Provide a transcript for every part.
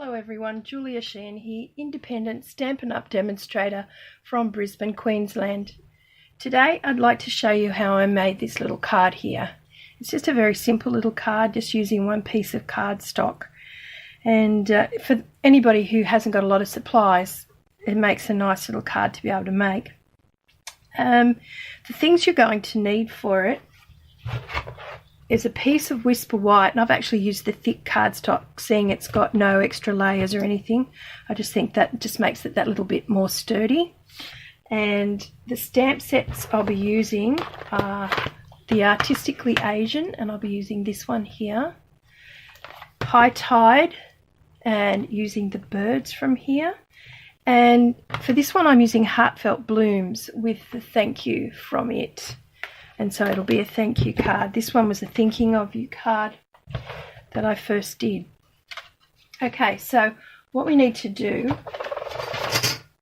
Hello everyone, Sheehan here, independent Stampin'UP demonstrator from Brisbane, Queensland. Today I'd like to show you how I made this little card here. It's just a very simple little card, just using one piece of cardstock. And for anybody who hasn't got a lot of supplies, it makes a nice little card to be able to make. The things you're going to need for it is a piece of Whisper White, and I've actually used the thick cardstock, seeing it's got no extra layers or anything. I just think that just makes it that little bit more sturdy. And the stamp sets I'll be using are the Artistically Asian, and I'll be using this one here, High Tide, and using the birds from here. And for this one I'm using Heartfelt Blooms with the Thankyou from it. And so it'll be a thank you card. This one was a thinking of you card that I first did. Okay, so what we need to do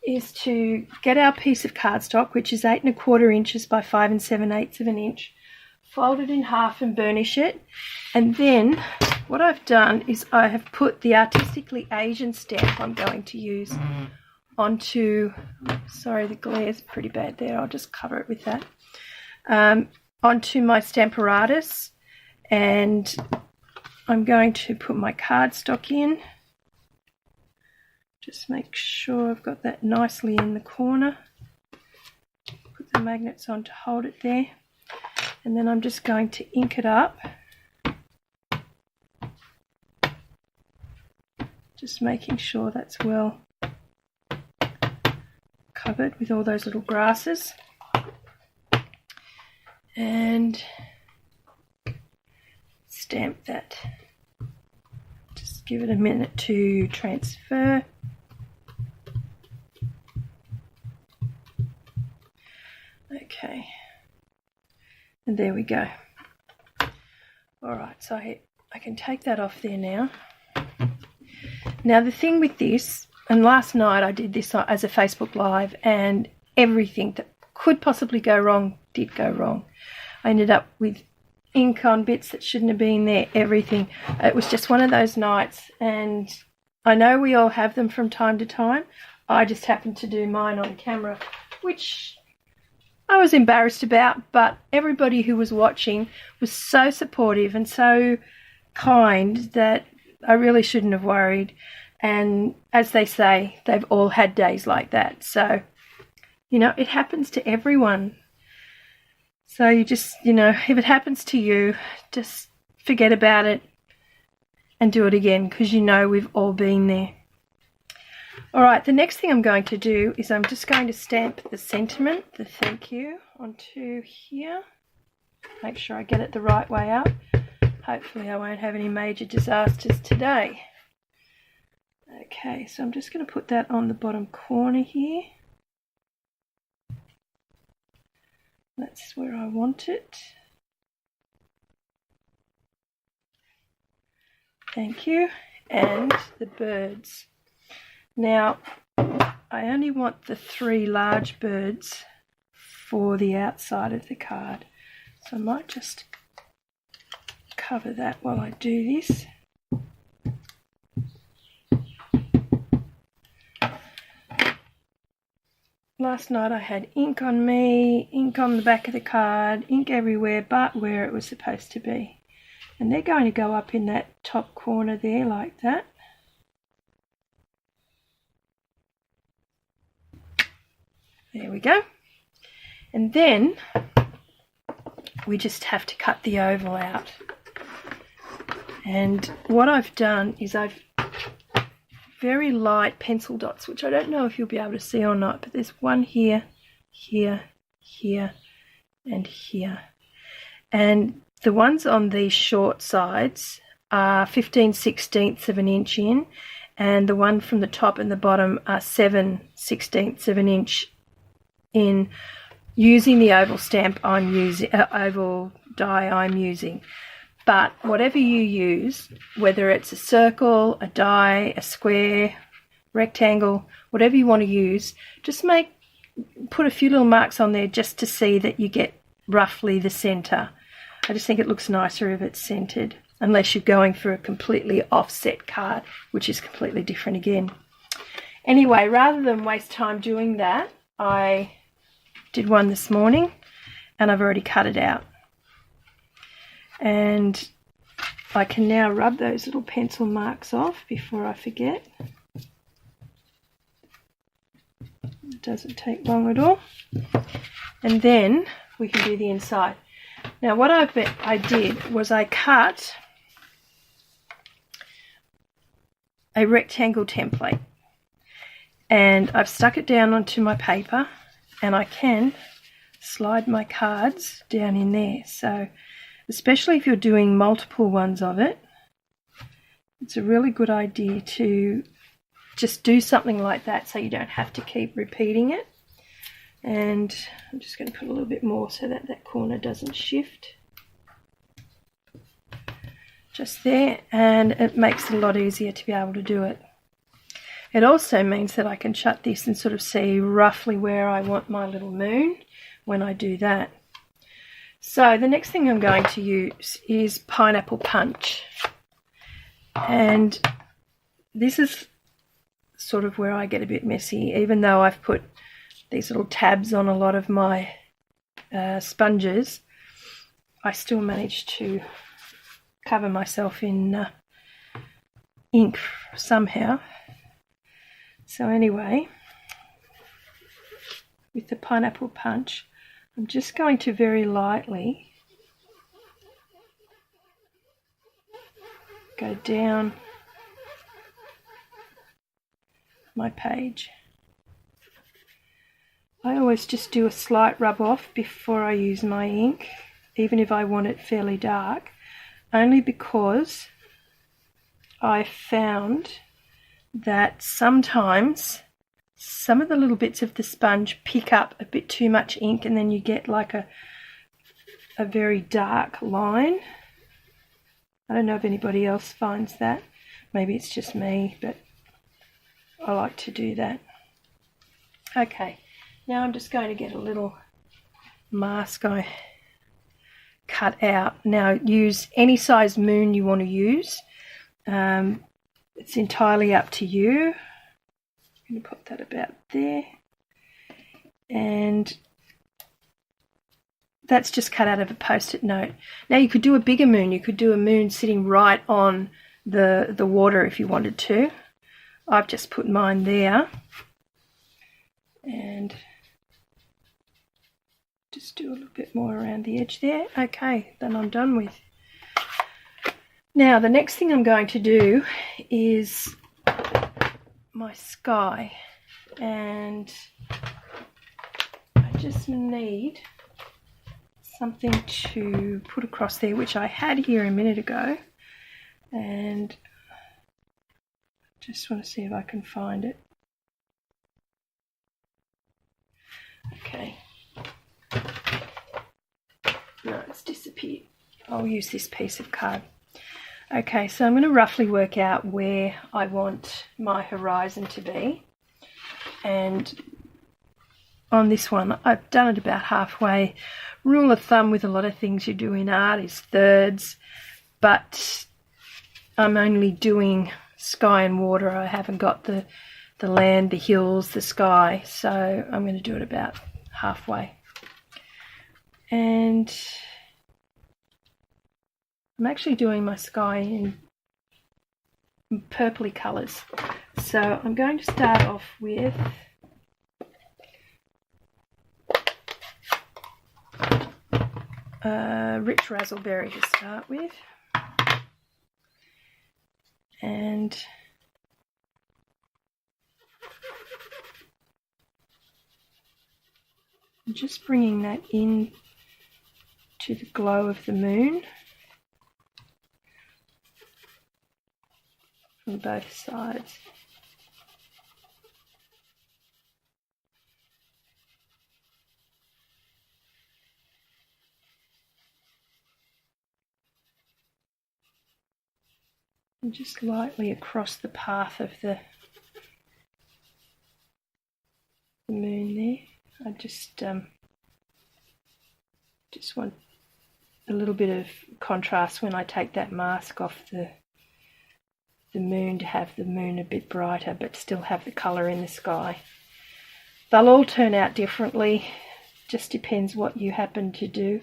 is to get our piece of cardstock, which is 8 1/4 inches by 5 7/8 of an inch, fold it in half and burnish it. And then what I've done is I have put the Artistically Asian stamp I'm going to use onto, sorry, the glare's pretty bad there, I'll just cover it with that. Onto my Stamparatus, and I'm going to put my cardstock in. Just make sure I've got that nicely in the corner. Put the magnets on to hold it there, and then I'm just going to ink it up. Just making sure that's well covered with all those little grasses. And stamp that. Just give it a minute to transfer. Okay, and there we go. Alright, so I can take that off there now. Now the thing with this, and last night I did this as a Facebook Live, and everything that could possibly go wrong did go wrong. I ended up with ink on bits that shouldn't have been there, everything. It was just one of those nights, and I know we all have them from time to time. I just happened to do mine on camera, which I was embarrassed about, but everybody who was watching was so supportive and so kind that I really shouldn't have worried. And as they say, they've all had days like that. So, you know, it happens to everyone. So you just, you know, if it happens to you, just forget about it and do it again, because you know we've all been there. All right, the next thing I'm going to do is I'm just going to stamp the sentiment, the thank you, onto here. Make sure I get it the right way up. Hopefully I won't have any major disasters today. Okay, so I'm just going to put that on the bottom corner here. That's where I want it. Thank you. And the birds. Now, I only want the 3 large birds for the outside of the card. So I might just cover that while I do this. Last night I had ink on me, ink on the back of the card, ink everywhere but where it was supposed to be. And they're going to go up in that top corner there like that. There we go. And then we just have to cut the oval out. And what I've done is I've very light pencil dots, which I don't know if you'll be able to see or not, but there's one here, here, here, and here. And the ones on these short sides are 15/16 of an inch in, and the one from the top and the bottom are 7/16 of an inch in, using the oval stamp I'm using, oval die I'm using. But whatever you use, whether it's a circle, a die, a square, rectangle, whatever you want to use, just put a few little marks on there just to see that you get roughly the center. I just think it looks nicer if it's centered. unless you're going for a completely offset card, which is completely different again. Anyway, rather than waste time doing that, I did one this morning and I've already cut it out. And I can now rub those little pencil marks off before I forget. It doesn't take long at all. And then we can do the inside. Now what I did was I cut a rectangle template and I've stuck it down onto my paper, and I can slide my cards down in there. So especially if you're doing multiple ones of it, it's a really good idea to just do something like that so you don't have to keep repeating it. And I'm just going to put a little bit more so that that corner doesn't shift. Just there, and it makes it a lot easier to be able to do it. It also means that I can shut this and sort of see roughly where I want my little moon when I do that. So the next thing I'm going to use is pineapple punch. And this is sort of where I get a bit messy, even though I've put these little tabs on a lot of my sponges, I still manage to cover myself in ink somehow. So anyway, with the pineapple punch, I'm just going to very lightly go down my page. I always just do a slight rub off before I use my ink, even if I want it fairly dark, only because I found that sometimes some of the little bits of the sponge pick up a bit too much ink, and then you get like a very dark line. I don't know if anybody else finds that. Maybe it's just me, but I like to do that. Okay, now I'm just going to get a little mask I cut out. Now use any size moon you want to use. It's entirely up to you. I'm going to put that about there. And that's just cut out of a post-it note. Now you could do a bigger moon. You could do a moon sitting right on the water if you wanted to. I've just put mine there. And just do a little bit more around the edge there. Okay, then I'm done with. Now the next thing I'm going to do is my sky, and I just need something to put across there, which I had here a minute ago, and just want to see if I can find it. Okay. No, it's disappeared. I'll use this piece of card. Okay, so I'm going to roughly work out where I want my horizon to be. And on this one, I've done it about halfway. Rule of thumb with a lot of things you do in art is thirds, but I'm only doing sky and water. I haven't got the land, the hills, the sky, so I'm going to do it about halfway. And I'm actually doing my sky in purpley colours. So I'm going to start off with rich razzleberry to start with. And I'm just bringing that in to the glow of the moon from both sides. And just lightly across the path of the moon there. I just want a little bit of contrast when I take that mask off the moon, to have the moon a bit brighter but still have the colour in the sky. They'll all turn out differently, just depends what you happen to do.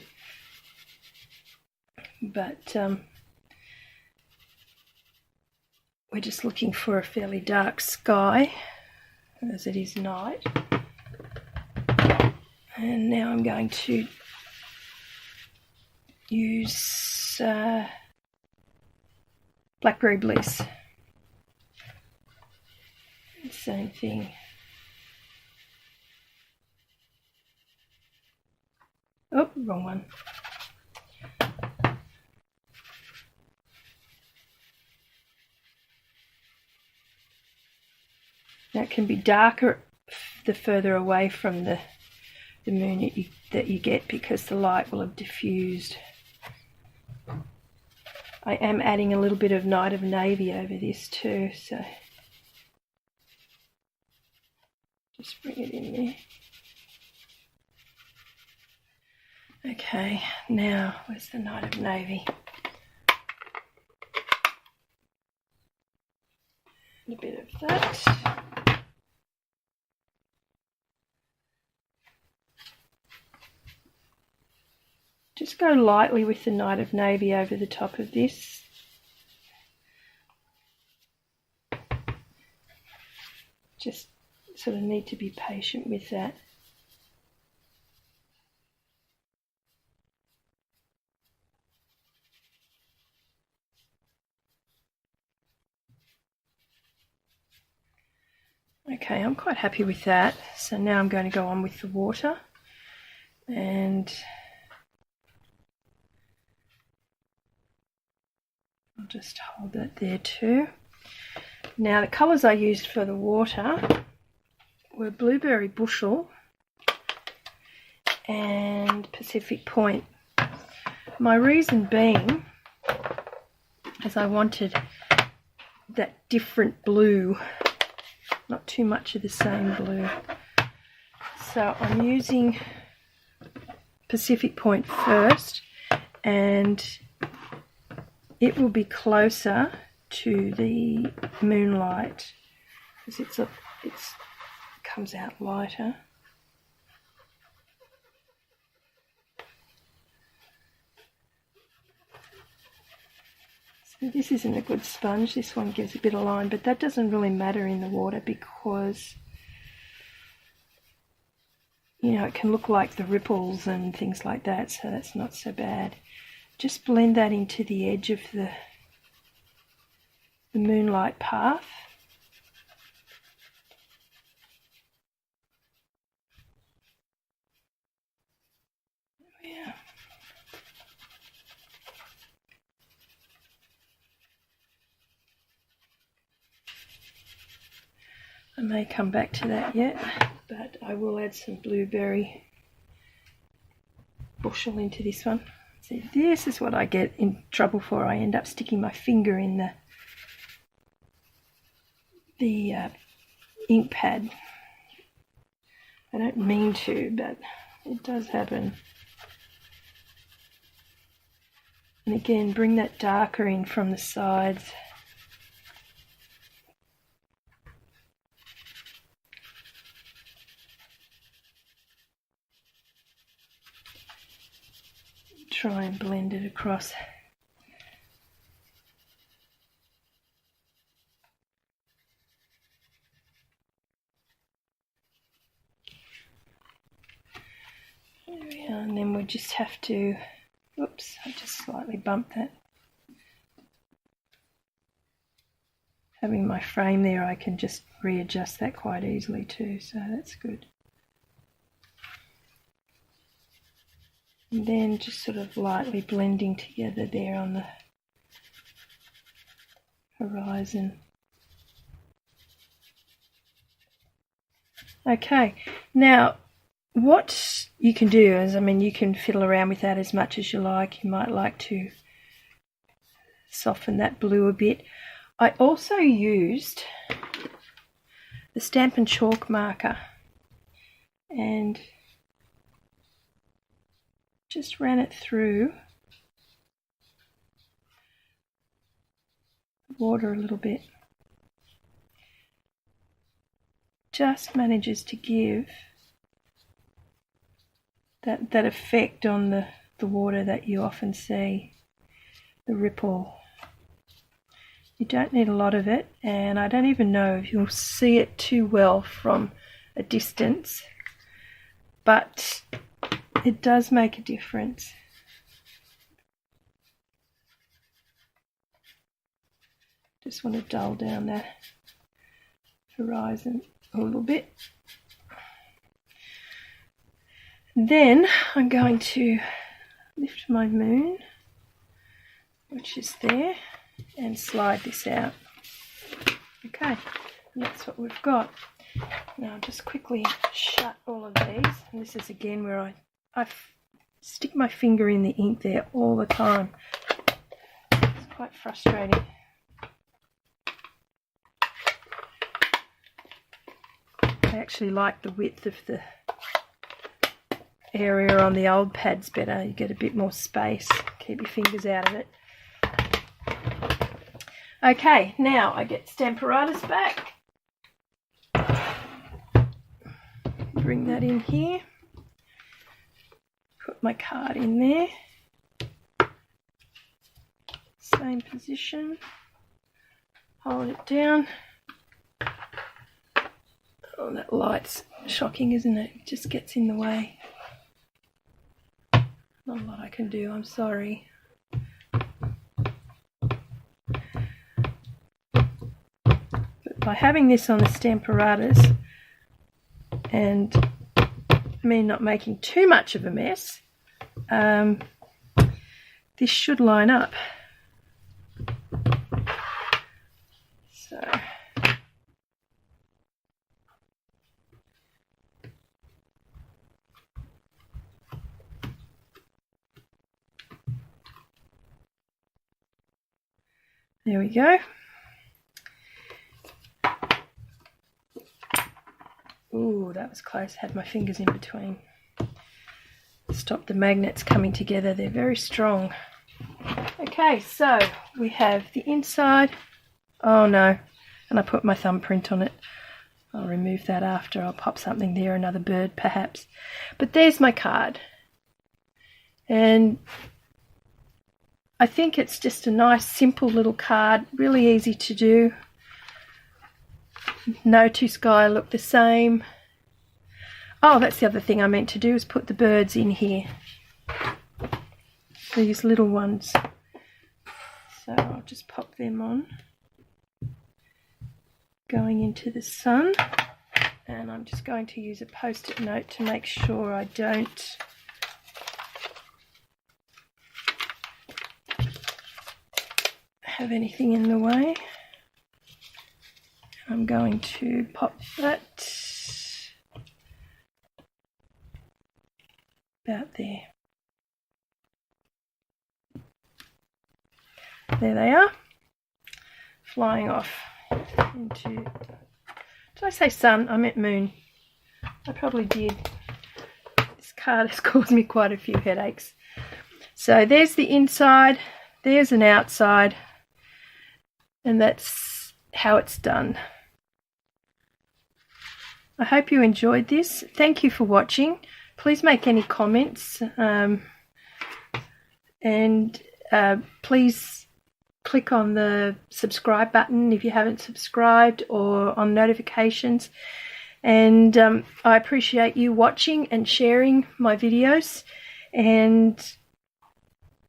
But we're just looking for a fairly dark sky as it is night. And now I'm going to use Blackberry Bliss. Same thing. Oh, wrong one. Now it can be darker the further away from the moon that you get, because the light will have diffused. I am adding a little bit of Night of Navy over this too, so just bring it in there. Okay, now where's the Night of Navy? And a bit of that. Just go lightly with the Night of Navy over the top of this. Just sort of need to be patient with that. Okay, I'm quite happy with that. So now I'm going to go on with the water, and I'll just hold that there too. Now the colours I used for the water were Blueberry Bushel and Pacific Point. My reason being is I wanted that different blue, not too much of the same blue. So I'm using Pacific Point first, and it will be closer to the moonlight because it comes out lighter. So this isn't a good sponge. This one gives a bit of line, but that doesn't really matter in the water because, you know, it can look like the ripples and things like that, so that's not so bad. Just blend that into the edge of the moonlight path. There we are. I may come back to that yet, but I will add some Blueberry Bushel into this one. See, this is what I get in trouble for. I end up sticking my finger in the ink pad. I don't mean to, but it does happen. And again, bring that darker in from the sides. Try and blend it across. There we are, and then we just have to, oops, I just slightly bumped that. Having my frame there, I can just readjust that quite easily too, so that's good. And then just sort of lightly blending together there on the horizon. Okay, now what you can do is, I mean, you can fiddle around with that as much as you like. You might like to soften that blue a bit. I also used the Stampin' Chalk marker and just ran it through water a little bit. Just manages to give that effect on the water that you often see, the ripple. You don't need a lot of it, and I don't even know if you'll see it too well from a distance, but it does make a difference. Just want to dull down the horizon a little bit. Then I'm going to lift my moon, which is there, and slide this out. Okay, and that's what we've got. Now I'll just quickly shut all of these, and this is again where I stick my finger in the ink there all the time. It's quite frustrating. I actually like the width of the area on the old pads better. You get a bit more space, keep your fingers out of it. Okay, now I get Stamparatus back. Bring that in here. Put my card in there. Same position. Hold it down. Oh, that light's shocking, isn't it? It just gets in the way. Not a lot I can do, I'm sorry. But by having this on the Stamparatus and me not making too much of a mess, this should line up. So there we go. Ooh, that was close. Had my fingers in between. Stop the magnets coming together. They're very strong. Okay, so we have the inside. Oh no, and I put my thumbprint on it. I'll remove that after. I'll pop something there, another bird perhaps. But there's my card. And I think it's just a nice, simple little card, really easy to do. No two sky look the same. Oh, that's the other thing I meant to do, is put the birds in here. These little ones. So I'll just pop them on. Going into the sun. And I'm just going to use a post-it note to make sure I don't have anything in the way. I'm going to pop that about there. There they are, flying off into, did I say sun? I meant moon. I probably did. This card has caused me quite a few headaches. So there's the inside, there's an outside, and that's how it's done. I hope you enjoyed this. Thank you for watching. Please make any comments, and please click on the subscribe button if you haven't subscribed, or on notifications. And I appreciate you watching and sharing my videos. And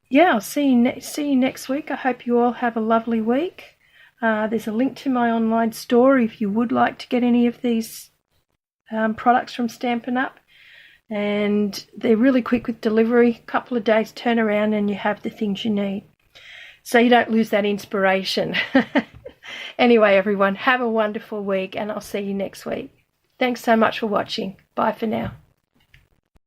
yeah, I'll see you next week. I hope you all have a lovely week. There's a link to my online store if you would like to get any of these products from Stampin'UP, and they're really quick with delivery. A couple of days turnaround and you have the things you need, so you don't lose that inspiration. Anyway, everyone, have a wonderful week, and I'll see you next week. Thanks so much for watching. Bye for now.